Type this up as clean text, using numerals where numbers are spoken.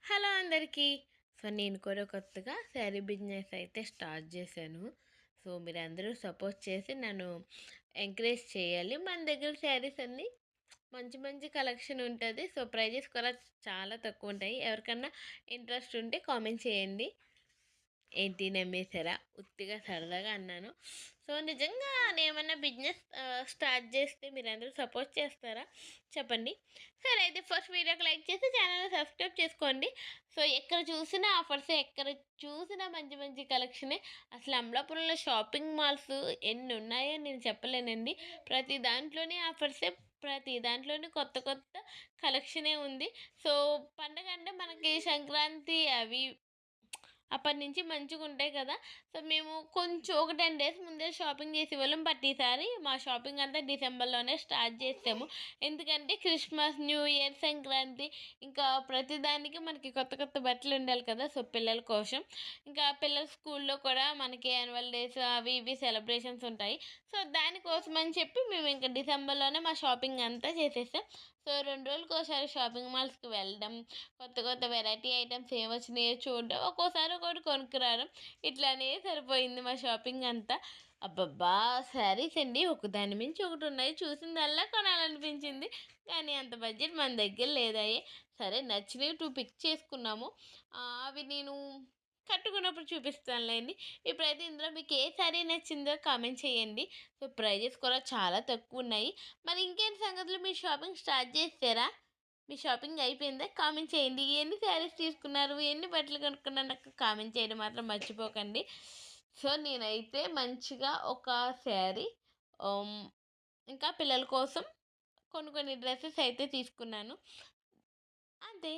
Hello అందరికీ. నేను కూడా కొత్తగా శారీ బిజినెస్ అయితే స్టార్ట్ చేశాను. మీరందరూ సపోర్ట్ చేసి నన్ను ఎంకరేజ్ చేయాలి. మన దగ్గర శారీస్ అన్నీ మంచి మంచి కలెక్షన్ ఉంటది. ప్రైజెస్ కూడా చాలా తక్కువుంటాయి. ఎవరికన్నా ఇంట్రెస్ట్ ఉంటే కామెంట్ చేయండి. ఏంటి నమ్మేసారా? ఉత్తిగా సరదాగా అన్నాను. నిజంగా నేనేమన్నా బిజినెస్ స్టార్ట్ చేస్తే మీరందరూ సపోర్ట్ చేస్తారా? చెప్పండి. సరే అయితే ఫస్ట్ వీడియోకి లైక్ చేసి ఛానల్‌ని సబ్స్క్రైబ్ చేసుకోండి. ఎక్కడ చూసినా ఆఫర్సే, ఎక్కడ చూసినా మంచి మంచి కలెక్షనే. అసలు అమలాపురంలో షాపింగ్ మాల్స్ ఎన్నున్నాయో నేను చెప్పలేనండి. ప్రతి దాంట్లోని ఆఫర్సే. ప్రతి దాంట్లోని కొత్త కొత్త కలెక్షనే ఉంది. సో పండగంటే మనకి సంక్రాంతి అవి అప్పటినుంచి మంచిగుంటాయి కదా! మేము కొంచెం ఒక 10 డేస్ ముందే షాపింగ్ చేసేవాళ్ళం. బట్ ఈసారి మా షాపింగ్ అంతా డిసెంబర్‌లోనే స్టార్ట్ చేసాము. ఎందుకంటే క్రిస్మస్, న్యూ ఇయర్, సంక్రాంతి ఇంకా ప్రతిదానికి మనకి కొత్త కొత్త బట్టలు ఉండాలి కదా! పిల్లల కోసం. ఇంకా పిల్లల స్కూల్‌లో కూడా మనకి యాన్యువల్ డేస్ అవి ఇవి సెలబ్రేషన్స్ ఉంటాయి. దానికోసం అని చెప్పి మేము ఇంకా డిసెంబర్‌లోనే మా షాపింగ్ అంతా చేసేసాం. 2 రోజులకోసారి షాపింగ్ మాల్స్‌కి వెళ్ళడం, కొత్త కొత్త వెరైటీ ఐటెమ్స్ ఏమొచ్చినాయో చూడడం, ఒక్కోసారి ఒకటి కొనుక్కురావడం, ఇట్లానే సరిపోయింది మా షాపింగ్ అంతా. అబ్బబ్బా! శారీస్ అండి ఒకదాని మించి ఒకటి ఉన్నాయి. చూసిందల్లా కొనాలనిపించింది. కానీ అంత బడ్జెట్ మన దగ్గర లేదాయె. సరే నచ్చినవి 2 పిక్ చేసుకున్నాము. అవి నేను కట్టుకున్నప్పుడు చూపిస్తానులేండి. ఇప్పుడైతే ఇందులో మీకు ఏ శారీ నచ్చిందో కామెంట్ చేయండి. ప్రైజెస్ కూడా చాలా తక్కువున్నాయి. మరి ఇంకేంటి సంగతులు, మీరు షాపింగ్ స్టార్ట్ చేసారా? మీ షాపింగ్ అయిపోయిందా? కామెంట్ చేయండి. ఎన్ని శారీస్ తీసుకున్నారు? ఎన్ని బట్టలు కొనుక్కున్నారు? నాకు కామెంట్ చేయడం మాత్రం మర్చిపోకండి. నేనైతే మంచిగా ఒక శారీ ఆహ్, ఇంకా పిల్లల కోసం కొన్ని కొన్ని డ్రెసెస్ అయితే తీసుకున్నాను. అంతే.